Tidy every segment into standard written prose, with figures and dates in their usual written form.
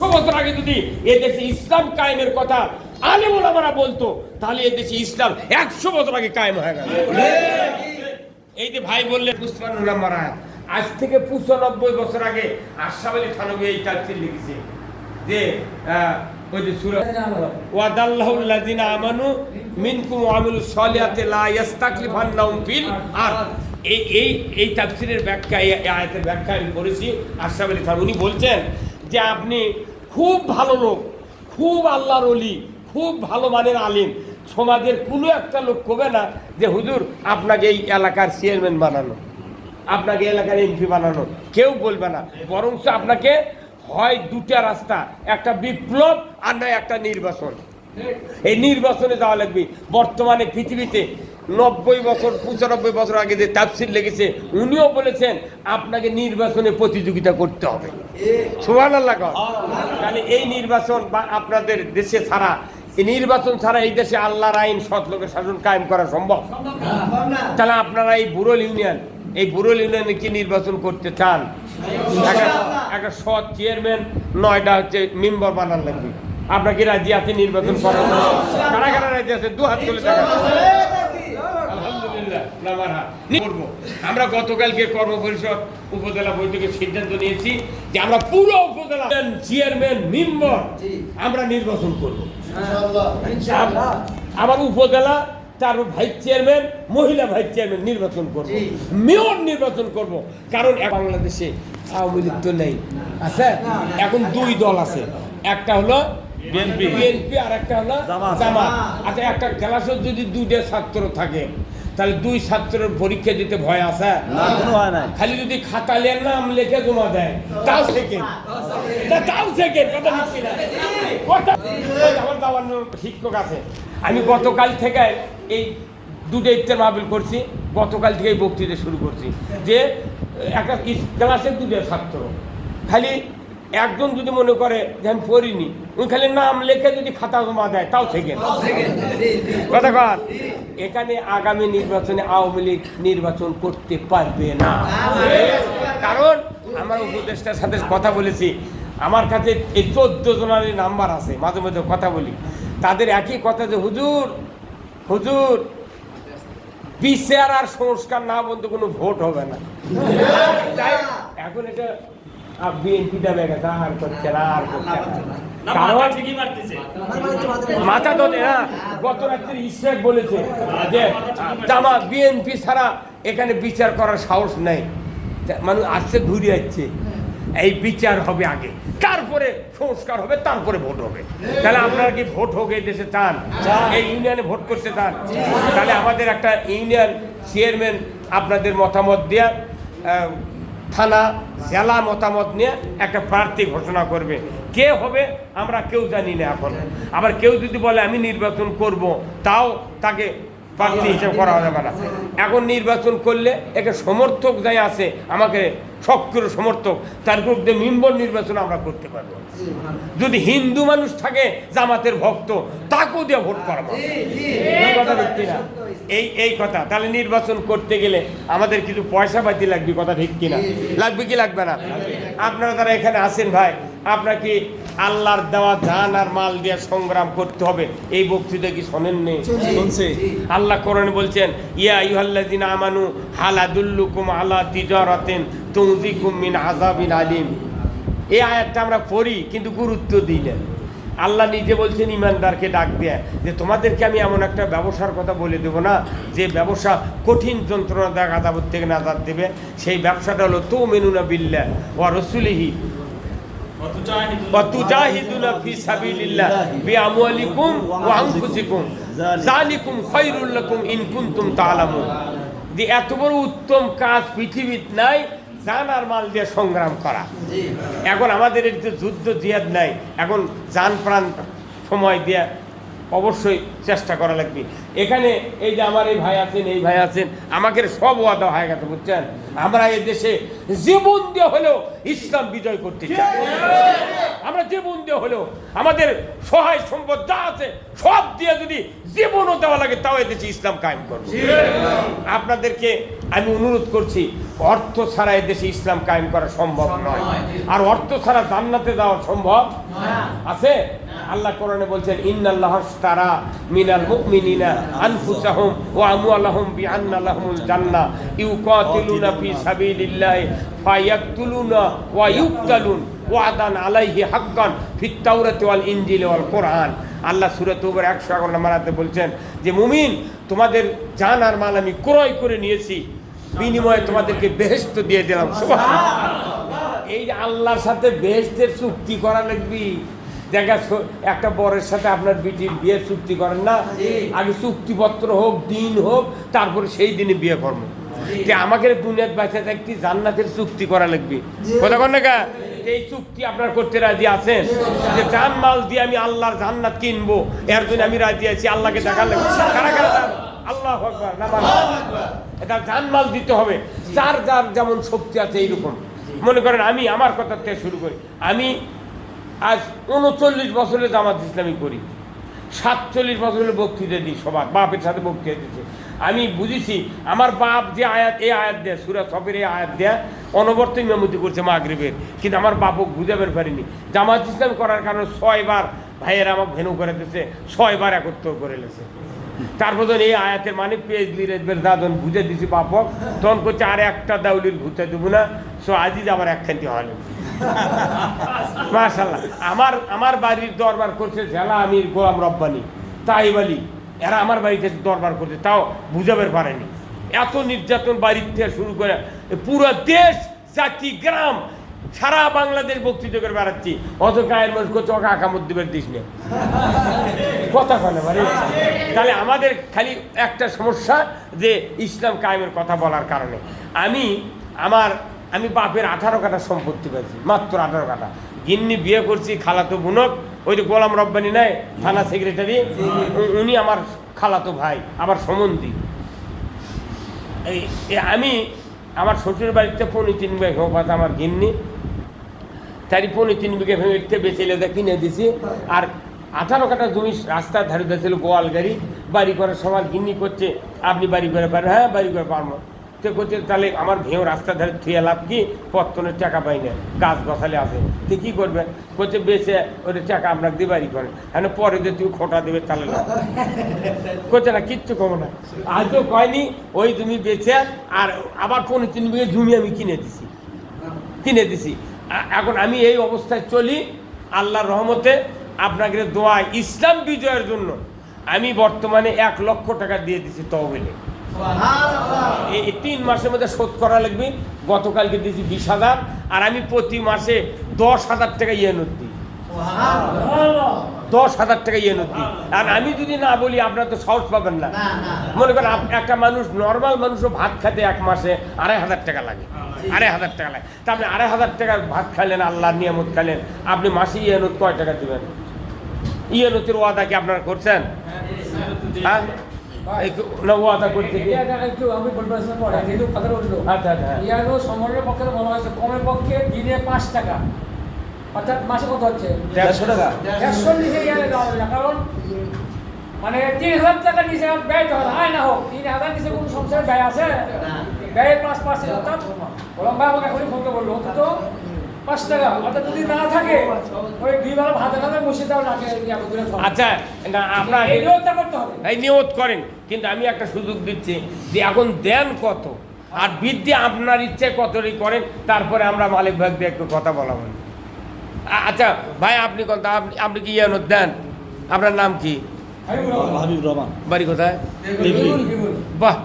বছর আগে যদি এদেশে ইসলাম কায়েমের কথা আলেম ওলামারা বলতো, তাহলে এদেশে ইসলাম 100 বছর আগে কায়েম হয়ে গেল। এই যে ভাই বললেন উসমানুর রহমান, আজ থেকে 95 বছর আগে আশরাফ আলী থানভী এই তাফসীর লিখেছে যে ওই যে সূরা ওয়াদাল্লাহুল লাযিনা আমানু মিনকুম ওয়া আমিলুস সলিহাতি লা ইস্তাকলিফান্নাহুম ফিল আরদ। এই তাফসীরের ব্যাখ্যা, এই আয়াতের ব্যাখ্যা আমি পড়েছি আশরাফ আলী থানভী। উনি বলছেন যে আপনি খুব ভালো লোক, খুব আল্লাহর ওলি, খুব ভালো মানের আলিম, সমাজের কোনো একটা লোক কবে না যে হুজুর আপনাকে এই এলাকার চেয়ারম্যান বানানো, আপনাকে এলাকার এমপি বানানো, কেউ বলবে না। বরং আপনাকে হয় দুটা রাস্তা, একটা বিপ্লব আর নয় একটা নির্বাচন। এই নির্বাচনে যাওয়া লাগবে। বর্তমানে পৃথিবীতে 90 বছর 95 বছর আগে যে তাফসীর লেগেছে, উনিও বলেছেন আপনাকে নির্বাচনে প্রতিযোগিতা করতে হবে। সুবহানাল্লাহ। তাহলে এই নির্বাচন বা আপনাদের দেশে ছাড়া, এই নির্বাচন ছাড়া এই দেশে আল্লাহর আইন সৎ লোকের শাসন কায়েম করা সম্ভব? তাহলে আপনারা এই বুরুল ইউনিয়নে কি নির্বাচন করতে চান? একটা সৎ চেয়ারম্যান, 9টা হচ্ছে মেম্বার বানান লাগবে। আপনার কি রাজি আছে নির্বাচন করার? কারা কারা রাজি আছে? 2 হাত তুলে দেখা। আলহামদুলিল্লাহ। আমরা গতকালকে কর্মপরিষদ উপজেলা বৈঠকে সিদ্ধান্ত নিয়েছি যে আমরা পুরো উপজেলা চেয়ারম্যান মেম্বার আমরা নির্বাচন করবো। আমার উপজেলা তার ভাইস চেয়ারম্যান, মহিলা ভাইস চেয়ারম্যান নির্বাচন করবো, মেয়র নির্বাচন করব। কারণ বাংলাদেশে আওয়ামী লীগ তো নেই, আছে এখন 2 দল আছে, একটা হলো বিএনপি আর একটা হলো জামাত। আচ্ছা, একটা ক্লাসে যদি 2টা ছাত্র থাকে, তাহলে 2 ছাত্রের পরীক্ষা দিতে ভয় আছে? খালি যদি খাতালের নাম লিখে জমা দেয় তাও সেকেন্ড। কথা বলছি না, আমার দাওয়ানোর শিক্ষক আছে। আমি গতকাল থেকে এই 2টা ইফতার মাহফিল করছি, গতকাল থেকে বক্তৃতা শুরু করছি যে একটা ক্লাসে 2টা ছাত্র, খালি একজন যদি মনে করে যে আমি পড়িনি, ওই খালি নাম লেখে যদি খাতা জমা দেয় তাও সেকেন্ড। কথা কর, এখানে আগামী নির্বাচনে আওয়ামী লীগ নির্বাচন করতে পারবে না। কারণ আমার উপদেষ্টার সাথে কথা বলেছি, আমার কাছে এই 14 জনের নাম্বার আছে, মাঝে মাঝে কথা বলি, তাদের একই কথা যে হুজুর বিচার আর সংস্কার না বলতে কোনো ভোট হবে না। এখন এটা বিএনপি দাবে গেছে, আর করছে না, আর করছে না। কারণ মাথা তো না, গত রাত্রে ইশরাক বলেছে যে জামাত বিএনপি ছাড়া এখানে বিচার করার সাহস নেই। মানুষ আসছে, ঘুরে যাচ্ছে, এই বিচার হবে আগে, তারপরে সংস্কার হবে, তারপরে ভোট হবে। তাহলে আপনারা কি ভোট হোক এই দেশে চান? এই ইউনিয়নে ভোট করতে চান? তাহলে আমাদের একটা ইউনিয়ন চেয়ারম্যান আপনাদের মতামত দেয়া, থানা জেলা মতামত নিয়ে একটা প্রার্থী ঘোষণা করবে। কে হবে আমরা কেউ জানি না এখন। আবার কেউ যদি বলে আমি নির্বাচন করব, তাও তাকে প্রার্থী হিসেবে করা যাবে না। এখন নির্বাচন করলে একটা সমর্থক যাই আছে, আমাকে সক্রিয় সমর্থক, তার গ্রুপ দিয়ে মেম্বার নির্বাচন আমরা করতে পারবো। যদি হিন্দু মানুষ থাকে জামাতের ভক্ত, তাকেও দিয়ে ভোট করাবো। কথা ঠিক না? এই কথা। তাহলে নির্বাচন করতে গেলে আমাদের কিছু পয়সা পাতি লাগবে, কথা ঠিক কিনা? লাগবে কি লাগবে না? আপনারা যারা এখানে আছেন ভাই, আপনারা কি আল্লাহর দেওয়া জান আর মাল দিয়ে সংগ্রাম করতে হবে, এই বক্তৃতা কি শোনেননি? শুনছে। আল্লাহ কোরআনে বলছেন, ইয়া আইয়ুহাল্লাযিনা আমানু হাল আদুল্লুকুম আলা তিজারাতিন তুনজিকুম মিন আযাবিন আলিম। এই আয়াতটা আমরা পড়ি কিন্তু গুরুত্ব দিই না। আল্লাহ নিজে বলছেন ইমানদারকে ডাক দেয়া যে তোমাদেরকে আমি এমন একটা ব্যবসার কথা বলে দেবো না, যে ব্যবসা কঠিন যন্ত্রণা দেয় আযাব থেকে নাজাত দেবে। সেই ব্যবসাটা হলো তুমিনুনা বিল্লাহ ওয়া রাসূলিহি ওয়া তুজাহিদুনা ফি সাবিলিল্লাহ বিআমওয়ালিকুম ওয়া আনফুসিকুম যালিকুম খায়রুল লাকুম ইন কুনতুম তা'লামুন। যে এত বড় উত্তম কাজ পৃথিবীতে নাই, জান আর মাল দিয়ে সংগ্রাম করা। এখন আমাদের এই যে যুদ্ধ জিহাদ নাই, এখন জান প্রাণ সময় দিয়ে অবশ্যই চেষ্টা করা লাগবে। এখানে এই যে আমার এই ভাই আছেন, আমাকে সব ওয়াদা হয়ে গেছে, বুঝছেন? আমরা এই দেশে জীবন দিয়ে হলেও ইসলাম বিজয় করতে চাই। আমরা জীবন দিয়ে হলেও আমাদের সহায় সম্পদ যা আছে সব দিয়ে যদি জীবনও দেওয়া লাগে, তাও এই দেশে ইসলাম কায়েম করব। আপনাদেরকে আমি অনুরোধ করছি, অর্থ ছাড়া এদেশে ইসলাম কায়েম করা সম্ভব নয়, আর অর্থ ছাড়া জান্নাতে যাওয়া সম্ভব আছে? আল্লাহ কোরআনে বলছেন, ইন্নাল্লাহ আশতারা মিনাল মুমিনিনা আনফুসাহুম ওয়া আমওয়ালাহুম বিআন্না লাহুমুল জান্নাহ ইউকাতিলুনা ফি সাবিলিল্লাহি ফায়াকতুলুনা ওয়া ইউকতালুন ওয়াদান আলাইহি হাক্কান ফিত তাওরাতি ওয়াল ইনজিল ওয়াল কোরআন। আল্লাহ সূরা তওবার 111 নম্বর আয়াতে বলছেন যে মুমিন, তোমাদের জান আর মাল আমি ক্রয় করে নিয়েছি, বিনিময়ে তোমাদেরকে বেহেশত দিয়ে দিলাম। সুবহানাল্লাহ। এই যে আল্লাহর সাথে বেহেশতের চুক্তি করা লাগবে। দেখা একটা বরের সাথে আপনার বিটির বিয়ের চুক্তি করেন না, আগে চুক্তিপত্র হোক, দিন হোক, তারপরে সেই দিনে বিয়ে করবো। আমাকে দুনিয়ার বাঁচা থাকতে জান্নাতের চুক্তি করা লাগবে। কথা কন না? এই চুক্তি আপনার করতে রাজি আছেন? যে জান মাল দিয়ে আমি আল্লাহর জান্নাত কিনবো, এর জন্য আমি রাজি আছি। আল্লাহকে দেখা লাগবে। কারা কারা? আল্লাহু আকবার। এটা জান মাল দিতে হবে। যার যার যেমন শক্তি আছে এইরকম। মনে করেন আমি আমার কথা থেকে শুরু করি। আমি আজ 39 বছরের জামাত ইসলামী করি, 47 বছরের বক্তৃতা দিই, সবার বাপের সাথে বক্তৃতা দিচ্ছি। আমি বুঝেছি আমার বাপ যে আয়াত, এই আয়াত দেয় সূরা সফের, এই আয়াত দেয়া অনবর্ত ইমামতি করছে মাগরিবের, কিন্তু আমার বাপক বুঝাবার পারিনি। জামাত ইসলাম করার কারণে 6 বার ভাইয়েরা আমাকে ভেনু করে দিচ্ছে, 6 বার একত্র করে লেছে। তারপর যখন এই আয়াতের মানে পেজলি রেজবের দাদন বুঝে দিছি বাপক, তখন করছে আর একটা দাউলির ঘুরতে দেবো না, সো আজিজ আবার একখানটি হলে। মাশাআল্লাহ। আমার বাড়ির দরবার করছে জেলা আমির গোলাম রব্বানি, তাইব আলী, এরা আমার বাড়িতে দরবার করছে, তাও বুঝাবার পারেনি। এত নির্যাতন বাড়ির থেকে শুরু করে পুরো দেশ, জাতি, গ্রাম, সারা বাংলাদেশ বক্তৃতা করে বেড়াচ্ছি, অত গায়ের মানুষ করছে ওকে আকামুদ্দিবের দিস নেই কথা বলে বাড়ি। তাহলে আমাদের খালি একটা সমস্যা যে ইসলাম কায়েমের কথা বলার কারণে আমি বাপের 18 কাঠা সম্পত্তি পাইছি, মাত্র 18 কাঠা। গিন্নি বিয়ে করছি খালাতো বোনক, ওই যে গোলাম রব্বানি নাই থানা সেক্রেটারি, উনি আমার খালাতো ভাই, আমার সম্বন্ধী। আমি আমার শ্বশুর বাড়িতে 3.5 বিঘা পাতা আমার গিন্নি, তারই 3.5 বিঘা ভেঙে বেঁচে লেদা কিনে দিছি। আর 18 কাঠা জমি রাস্তার ধারে ছিল গোয়াল গাড়ি, বাড়ি করার সময় গিন্নি করছে আপনি বাড়ি করে পারেন? হ্যাঁ বাড়ি করে পারবো। তো করছে তাহলে আমার ভেঙে রাস্তার ধারে থুয়ে লাভ কি, পত্তনের টাকা পাই না, গাছ গছালে আছে, তুই কী করবে? করছে বেঁচে ওটা টাকা আপনাকে দিয়ে বাড়ি করেন, হ্যাঁ পরে যে তুই খোটা দেবে তাহলে না। করছে না, কিচ্ছু কমো না, আজও কয়নি। ওই তুমি বেঁচে আর আবার 3.5 বিঘে জমি আমি কিনে দিছি। এখন আমি এই অবস্থায় চলি। আল্লাহর রহমতে আপনাকে দোয়া, ইসলাম বিজয়ের জন্য আমি বর্তমানে 1 লক্ষ টাকা দিয়ে দিছি তহবিলে। এই 3 মাসের মধ্যে শোধ করা লাগবে। গতকালকে দিয়েছি 20,000, আর আমি প্রতি মাসে 10,000 টাকা ইয়েনত দিই। 10,000 টাকা ইয়েনত দিই। আর আমি যদি না বলি আপনারা তো সাহস পাবেন না। মনে করেন একটা মানুষ, নর্মাল মানুষও ভাত খেতে 1 মাসে 2,500 টাকা লাগে, 2,500 টাকা লাগে। তা আপনি 2,500 টাকার ভাত খাইলেন, আল্লাহর নিয়ামত খাইলেন, আপনি মাসে ইয়েনত কয় টাকা দেবেন? ইয়েনতের ওয়াদা কি আপনারা করছেন? হ্যাঁ, ওয়াদা করতে আমি বলবো যেহেতু কথা বললো, ইয়ারও সমরের পক্ষে বলা হয়েছে কমের পক্ষে দিনে 5 টাকা, অর্থাৎ মাসে কত হচ্ছে 150 টাকা। 150 নিচে ইয়ারে দেওয়া হবে না, কারণ মানে 3,000 টাকা নিচে ব্যয় তো হয় না, হোক 3,000 নিচে কোনো সংসারে ব্যয় আছে? ব্যয়ের 5%, অর্থাৎ গোলাম ভাই আমাকে এখনই ফোন করে বললো অন্তত 5 টাকা, অর্থাৎ যদি না থাকে ওই 2 বেলা ভাত খাবে, বসে দাও রাখে। আচ্ছা, না আপনার এই নিয়তটা করতে হবে, এই নিয়ত করেন। কিন্তু আমি একটা সুযোগ দিচ্ছি যে এখন দেন কত আর বৃদ্ধি আপনার ইচ্ছে কতই করেন, তারপরে আমরা মালিক ভাগ দিয়ে একটু কথা বলাবো। আচ্ছা ভাই, আপনি কত, আপনি কি ইয়েনত দেন? আপনার নাম কি? হাবিব রহমান। বাড়ি কোথায়? বাহ,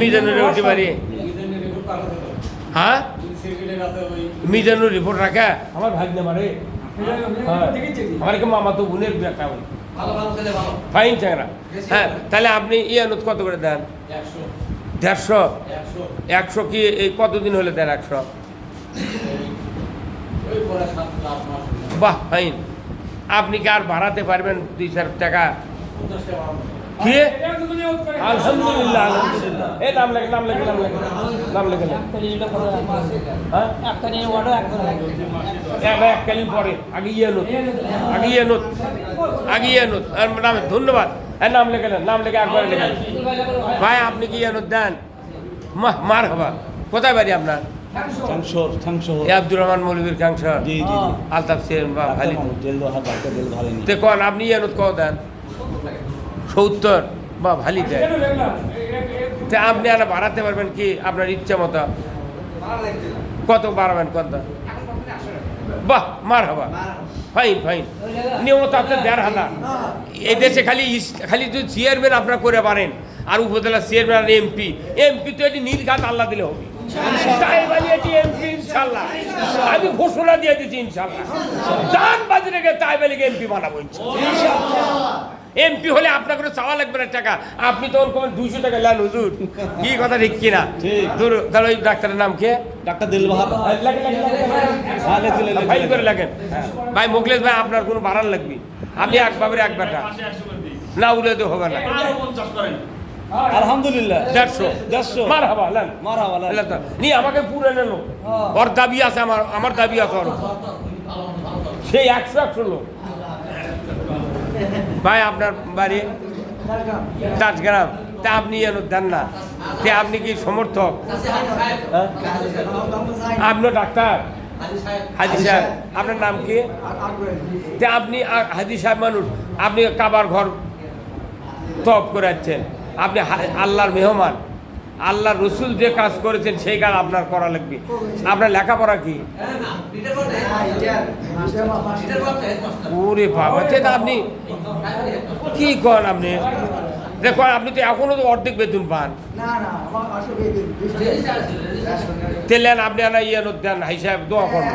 মিজানুর উঠি বাড়ি। হ্যাঁ, মিজানুর রিপোর্ট রাখা আমার ভাগ না মারে। আমার কি মামা তো বোনের একটা ফাইন চাংরা। হ্যাঁ, তাহলে আপনি ইয়ানত কত করে দেন? 150। 100 কি এই কতদিন হলে দেন? 100। বাহ, ফাইন। আপনি কি আর বাড়াতে পারবেন 2-4 টাকা? কি আলহামদুলিল্লাহ, আলহামদুলিল্লাহ। এই নাম লেখে হ্যাঁ, এককালীন পরে আগে ইয়ে নত। ধন্যবাদ। নাম লেখে নেন, নাম লেখে একবার লেখেন। ভাই আপনি কি জানো দেন? মার হবা। কোথায় বাড়ি আপনার? ঠ্যাংশোর এ আব্দুর রহমান মৌলবীর কাংসর জি জি আলতাফ সেন বা ভালি ডাক্তার দেল ভালো নেই তে কন আপনি জানো কত দেন? 70 বা ভালি দেয়। কেন দেখলাম তে আপনি আর বাড়াতে পারবেন কি আপনার ইচ্ছা মতো? কত বাড়াবেন কত? বাহ মার হবা। Fine fine. নিয়মত আপনার 1,500। এই দেশে খালি যদি চেয়ারম্যান আপনারা করে পারেন আর উপজেলা চেয়ারম্যান আর এমপি তো এটি নির্ঘাত আল্লাহ দিলে হবে। তাই বলি এটি এমপি ইনশাল্লাহ। আমি ঘোষণা দিয়ে দিচ্ছি ইনশাল্লাহ। জান বাজি রেখে তাই বলি এমপি বানাবো এমপি হলে আপনার করে চাওয়া লাগবে না টাকা, আপনি তখন কোন 200 টাকা নেন হুজুর। কি কথা ঠিক কিনা? ঠিক। তাহলে ওই ডাক্তারের নাম কে? ডাক্তার দেল বাহার ফাইল করে লাগেন। ভাই মোখলেস ভাই আপনার কোনো বাড়ান লাগবে, আপনি এক বাবের এক বেটা না উড়ে তো হবে না। আলহামদুলিল্লাহ 150 মার হাবা লান মারহাবা লান। নি আমাকে পুরো নেন ওর দাবি আছে, আমার দাবি আছে ওর। সেই 100 লোক। ভাই আপনার বাড়ি টাটগ্রাম, তা আপনি যেন দেন না, তে আপনি কি সমর্থক? হ্যাঁ? আপনি ডাক্তার হাজি সাহেব, আপনার নাম কি? তে আপনি হাজি সাহেব মানুষ, আপনি কাবার ঘর তপ করাচ্ছেন, আপনি আল্লাহর মেহমান, আল্লাহর রসুল যে কাজ করেছেন সেই কাজ আপনার করা লাগবে। আপনার লেখাপড়া কি? ওরে বাবা, সেটা আপনি কি করেন? আপনি দেখুন আপনি তো এখনো তো অর্ধেক বেতন পান। তেলেন আপনি আনা ইয়ে দেন হাই সাহেব দোয়া করেন।